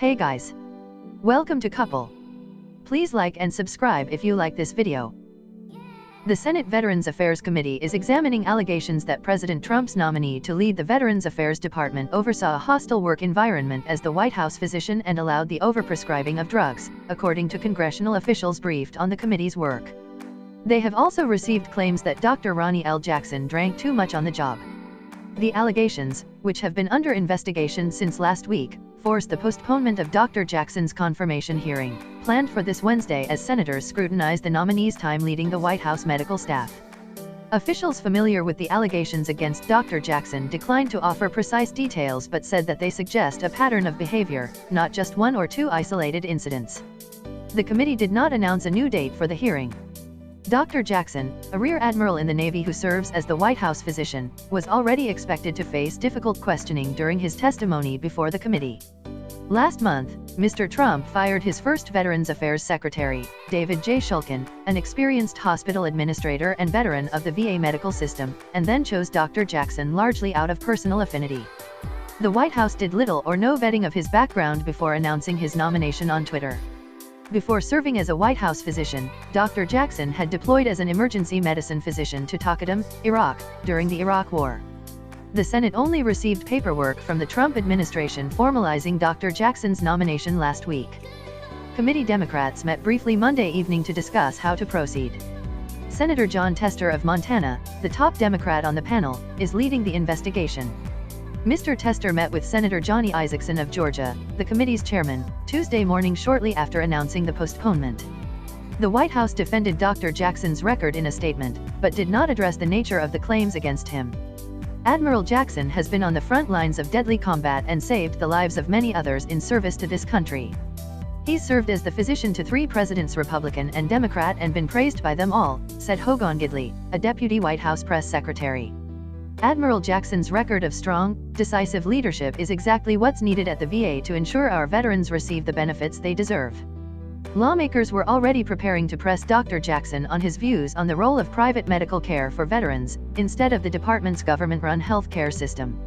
Hey guys! Welcome to Couple. Please like and subscribe if you like this video. The Senate Veterans Affairs Committee is examining allegations that President Trump's nominee to lead the Veterans Affairs Department oversaw a hostile work environment as the White House physician and allowed the overprescribing of drugs, according to congressional officials briefed on the committee's work. They have also received claims that Dr. Ronny Jackson drank too much on the job. The allegations, which have been under investigation since last week, forced the postponement of Dr. Jackson's confirmation hearing, planned for this Wednesday as senators scrutinize the nominee's time leading the White House medical staff. Officials familiar with the allegations against Dr. Jackson declined to offer precise details but said that they suggest a pattern of behavior, not just one or two isolated incidents. The committee did not announce a new date for the hearing. Dr. Jackson, a Rear Admiral in the Navy who serves as the White House physician, was already expected to face difficult questioning during his testimony before the committee. Last month, Mr. Trump fired his first Veterans Affairs Secretary, David J. Shulkin, an experienced hospital administrator and veteran of the VA medical system, and then chose Dr. Jackson largely out of personal affinity. The White House did little or no vetting of his background before announcing his nomination on Twitter. Before serving as a White House physician, Dr. Jackson had deployed as an emergency medicine physician to Taqadum, Iraq, during the Iraq War. The Senate only received paperwork from the Trump administration formalizing Dr. Jackson's nomination last week. Committee Democrats met briefly Monday evening to discuss how to proceed. Senator Jon Tester of Montana, the top Democrat on the panel, is leading the investigation. Mr. Tester met with Senator Johnny Isakson of Georgia, the committee's chairman, Tuesday morning shortly after announcing the postponement. The White House defended Dr. Jackson's record in a statement, but did not address the nature of the claims against him. Admiral Jackson has been on the front lines of deadly combat and saved the lives of many others in service to this country. He's served as the physician to 3 presidents, Republican and Democrat, and been praised by them all, said Hogan Gidley, a deputy White House press secretary. Admiral Jackson's record of strong, decisive leadership is exactly what's needed at the VA to ensure our veterans receive the benefits they deserve. Lawmakers were already preparing to press Dr. Jackson on his views on the role of private medical care for veterans, instead of the department's government-run health care system.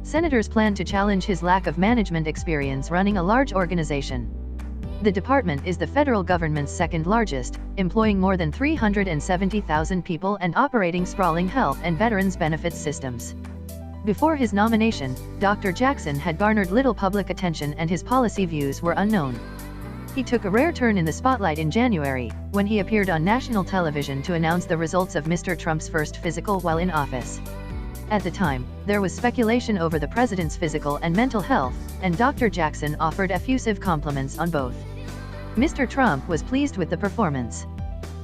Senators plan to challenge his lack of management experience running a large organization. The department is the federal government's second largest, employing more than 370,000 people and operating sprawling health and veterans benefits systems. Before his nomination, Dr. Jackson had garnered little public attention and his policy views were unknown. He took a rare turn in the spotlight in January, when he appeared on national television to announce the results of Mr. Trump's first physical while in office. At the time, there was speculation over the president's physical and mental health, and Dr. Jackson offered effusive compliments on both. Mr. Trump was pleased with the performance.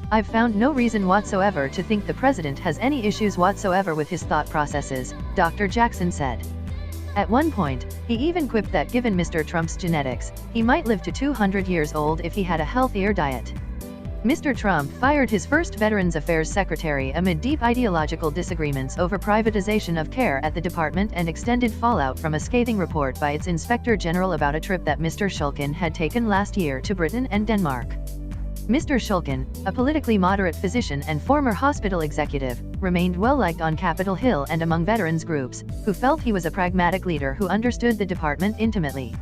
"I've found no reason whatsoever to think the president has any issues whatsoever with his thought processes," Dr. Jackson said. At one point, he even quipped that given Mr. Trump's genetics, he might live to 200 years old if he had a healthier diet. Mr. Trump fired his first Veterans Affairs Secretary amid deep ideological disagreements over privatization of care at the department and extended fallout from a scathing report by its Inspector General about a trip that Mr. Shulkin had taken last year to Britain and Denmark. Mr. Shulkin, a politically moderate physician and former hospital executive, remained well-liked on Capitol Hill and among veterans groups, who felt he was a pragmatic leader who understood the department intimately.